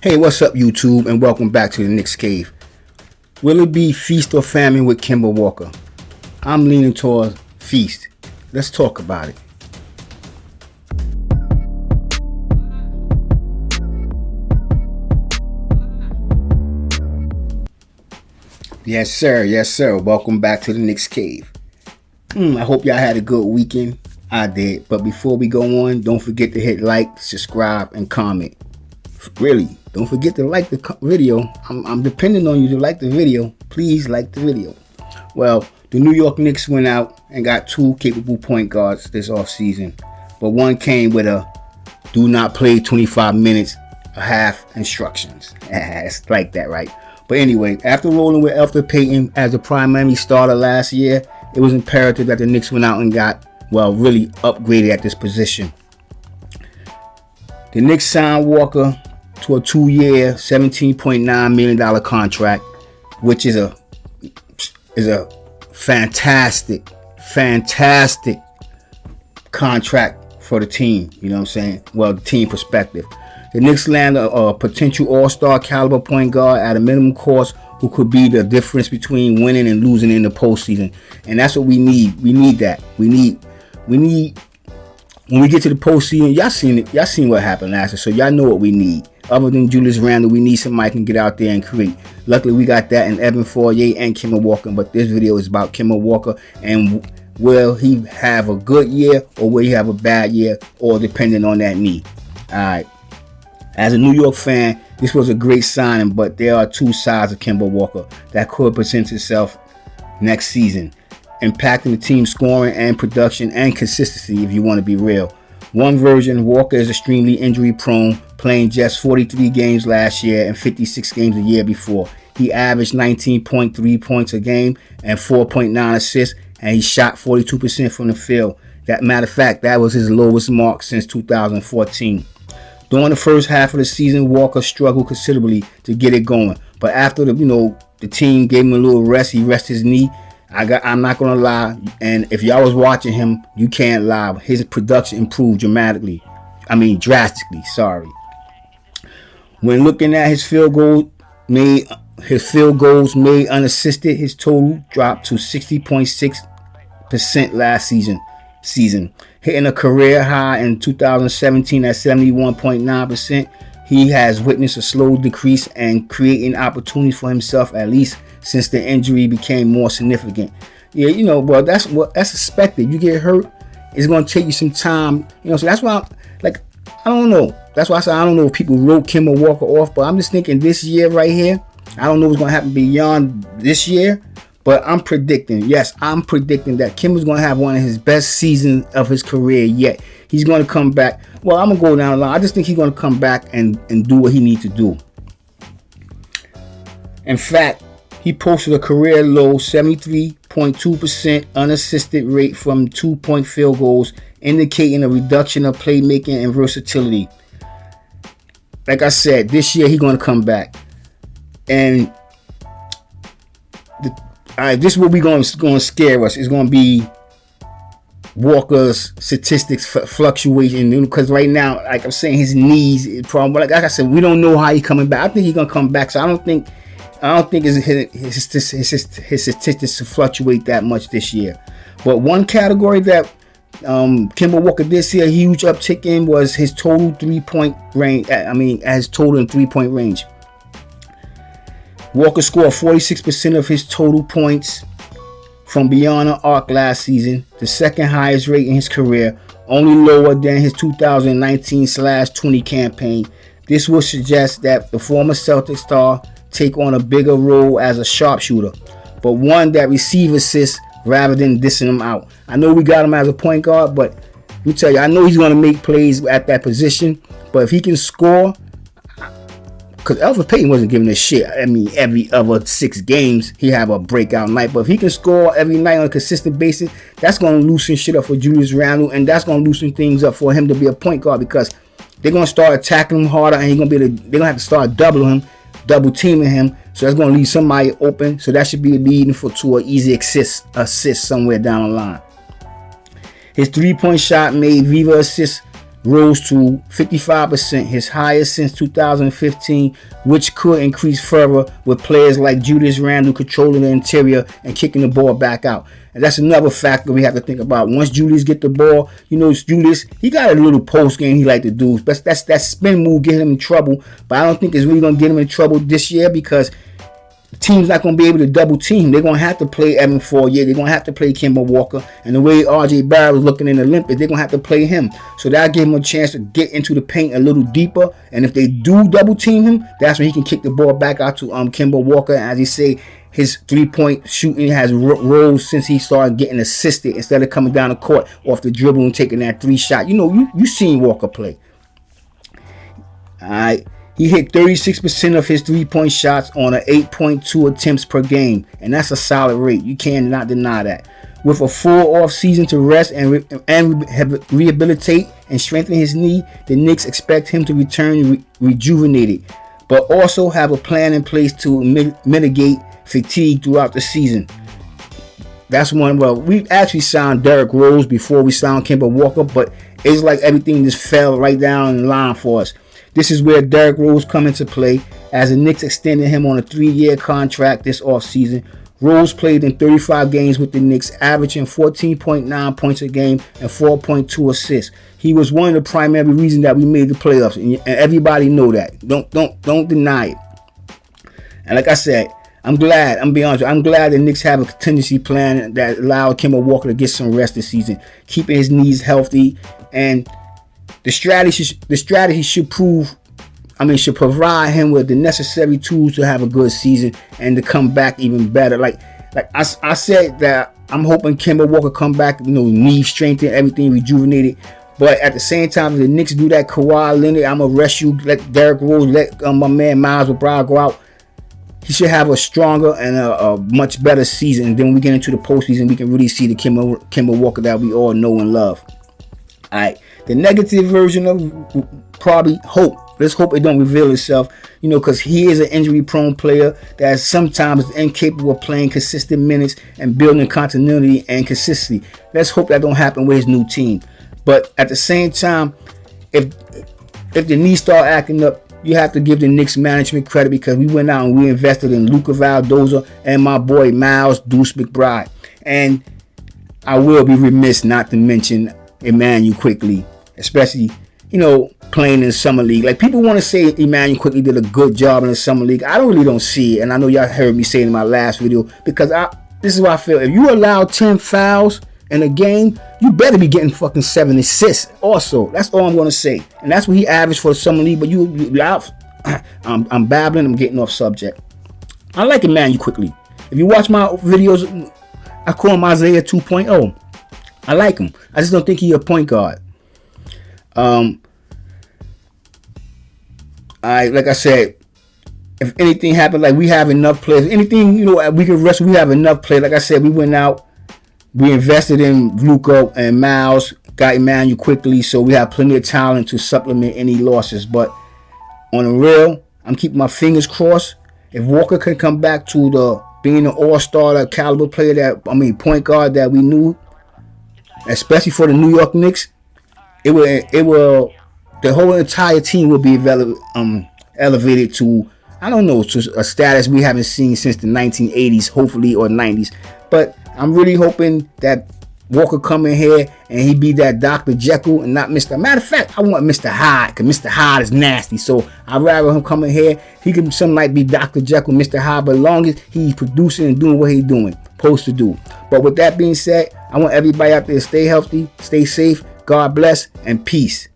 Hey, what's up, YouTube, and welcome back to the Knicks Cave. Will it be feast or famine with Kemba Walker? I'm leaning towards feast. Let's talk about it. Yes, sir. Yes, sir. Welcome back to the Knicks Cave. I hope y'all had a good weekend. I did. But before we go on, don't forget to hit like, subscribe, and comment. Really, don't forget to like the video. I'm depending on you to like the video. Please like the video. Well, the New York Knicks went out and got two capable point guards this offseason. But one came with a do not play 25 minutes, a half instructions. It's like that, right? But anyway, after rolling with Elfrid Payton as the primary starter last year, it was imperative that the Knicks went out and got, well, really upgraded at this position. The Knicks signed Walker to a 2-year, $17.9 million contract, which is a fantastic contract for the team. You know what I'm saying? Well, the team perspective. The Knicks land a potential all-star caliber point guard at a minimum cost who could be the difference between winning and losing in the postseason. And that's what we need. We need that. We need when we get to the postseason, y'all seen it. Y'all seen what happened last year, so y'all know what we need. Other than Julius Randle, we need somebody who can get out there and create. Luckily, we got that in Evan Fournier and Kemba Walker. But this video is about Kemba Walker, and will he have a good year or will he have a bad year, or depending on that knee. All right. As a New York fan, this was a great signing, but there are two sides of Kemba Walker that could present itself next season, impacting the team's scoring and production and consistency, if you want to be real. One version, Walker is extremely injury prone, playing just 43 games last year and 56 games the year before. He averaged 19.3 points a game and 4.9 assists, and he shot 42% from the field. That matter of fact, that was his lowest mark since 2014. During the first half of the season, Walker struggled considerably to get it going. But after the team gave him a little rest, he rested his knee. I'm not gonna lie, and if y'all was watching him, you can't lie. His production improved drastically. Sorry. When looking at his field goals made unassisted, his total dropped to 60.6% last season, hitting a career high in 2017 at 71.9%. He has witnessed a slow decrease and creating opportunities for himself, at least since the injury became more significant. Yeah, well, that's expected. You get hurt, it's going to take you some time. So that's why, I don't know. That's why I said I don't know if people wrote Kemba Walker off, but I'm just thinking this year right here, I don't know what's going to happen beyond this year, but I'm predicting that Kemba's going to have one of his best seasons of his career yet. He's going to come back. Well, I'm going to go down the line. I just think he's going to come back and do what he needs to do. In fact, he posted a career low 73.2% unassisted rate from 2-point field goals, indicating a reduction of playmaking and versatility. Like I said, this year he's going to come back. And this is what we're going to scare us. It's going to be Walker's statistics fluctuation, because right now, like I'm saying, his knees is problem. Like I said, we don't know how he's coming back. I think he's going to come back, so I don't think his statistics to fluctuate that much this year. But one category that Kemba Walker this year, a huge uptick in, was his total 3-point range. His total in 3-point range. Walker scored 46% of his total points from beyond the arc last season, the second highest rate in his career, only lower than his 2019/20 campaign. This would suggest that the former Celtic star take on a bigger role as a sharpshooter, but one that receives assists rather than dissing him out. I know we got him as a point guard, but let me tell you, I know he's going to make plays at that position, but if he can score, because Elfrid Payton wasn't giving a shit. Every other 6 games, he have a breakout night. But if he can score every night on a consistent basis, that's going to loosen shit up for Julius Randle, and that's going to loosen things up for him to be a point guard, because they're going to start attacking him harder, and they're going to have to start double teaming him. So that's going to leave somebody open. So that should be leading to an easy assist somewhere down the line. His 3-point shot made Viva assists rose to 55%, his highest since 2015, which could increase further with players like Julius Randle controlling the interior and kicking the ball back out. And that's another factor we have to think about. Once Julius get the ball, Julius, he got a little post game he like to do. That's that spin move getting him in trouble. But I don't think it's really going to get him in trouble this year because the team's not going to be able to double team. They're going to have to play Evan Fournier. They're going to have to play Kemba Walker. And the way R.J. Barrett was looking in the Olympics, they're going to have to play him. So that'll give him a chance to get into the paint a little deeper. And if they do double team him, that's when he can kick the ball back out to Kemba Walker. And as he say, his three-point shooting has rose since he started getting assisted instead of coming down the court off the dribble and taking that three shot. You seen Walker play. All right. He hit 36% of his three-point shots on an 8.2 attempts per game, and that's a solid rate. You cannot deny that. With a full off season to rest and rehabilitate and strengthen his knee, the Knicks expect him to return rejuvenated, but also have a plan in place to mitigate fatigue throughout the season. That's one. Well, we actually signed Derrick Rose before we signed Kemba Walker, but it's like everything just fell right down in line for us. This is where Derrick Rose come into play, as the Knicks extended him on a 3-year contract this offseason. Rose played in 35 games with the Knicks, averaging 14.9 points a game and 4.2 assists. He was one of the primary reasons that we made the playoffs, and everybody know that. Don't deny it. And like I said, I'm glad the Knicks have a contingency plan that allowed Kemba Walker to get some rest this season, keeping his knees healthy. And the strategy should provide him with the necessary tools to have a good season and to come back even better. Like I said that I'm hoping Kemba Walker come back, knee strengthened, everything rejuvenated. But at the same time, if the Knicks do that Kawhi Leonard, I'm gonna rest you, let Derrick Rose, let my man Miles O'Brien go out. He should have a stronger and a much better season. And then when we get into the postseason, we can really see the Kemba Walker that we all know and love. All right. The negative version of probably hope. Let's hope it don't reveal itself, because he is an injury-prone player that sometimes is incapable of playing consistent minutes and building continuity and consistency. Let's hope that don't happen with his new team. But at the same time, if the knees start acting up, you have to give the Knicks management credit, because we went out and we invested in Luka Valdoza and my boy Miles Deuce McBride. And I will be remiss not to mention Emmanuel Quickley, especially, playing in the summer league. Like, people want to say Emmanuel Quickley did a good job in the summer league. I don't see it, and I know y'all heard me say it in my last video, because this is what I feel. If you allow 10 fouls in a game, you better be getting fucking 7 assists also. That's all I'm going to say. And that's what he averaged for the summer league. But I'm babbling. I'm getting off subject. I like Emmanuel Quickley. If you watch my videos, I call him Isaiah 2.0. I like him. I just don't think he's a point guard. Like I said, if anything happened, like, we have enough players. Anything, we can rest. We have enough players. Like I said, we went out. We invested in Luka and Miles, got Emmanuel Quickley, so we have plenty of talent to supplement any losses. But on the real, I'm keeping my fingers crossed. If Walker can come back to being an all-star caliber player, point guard that we knew, especially for the New York Knicks, it will the whole entire team will be elevated to, I don't know, to a status we haven't seen since the 1980s, hopefully, or 90s. But I'm really hoping that Walker come in here and he be that Dr. Jekyll and not Mr. Matter of fact, I want Mr. Hyde, because Mr. Hyde is nasty. So I'd rather him come in here. He can some night be Dr. Jekyll, Mr. Hyde, but as long as he's producing and doing what he's doing, supposed to do. But with that being said, I want everybody out there to stay healthy, stay safe, God bless, and peace.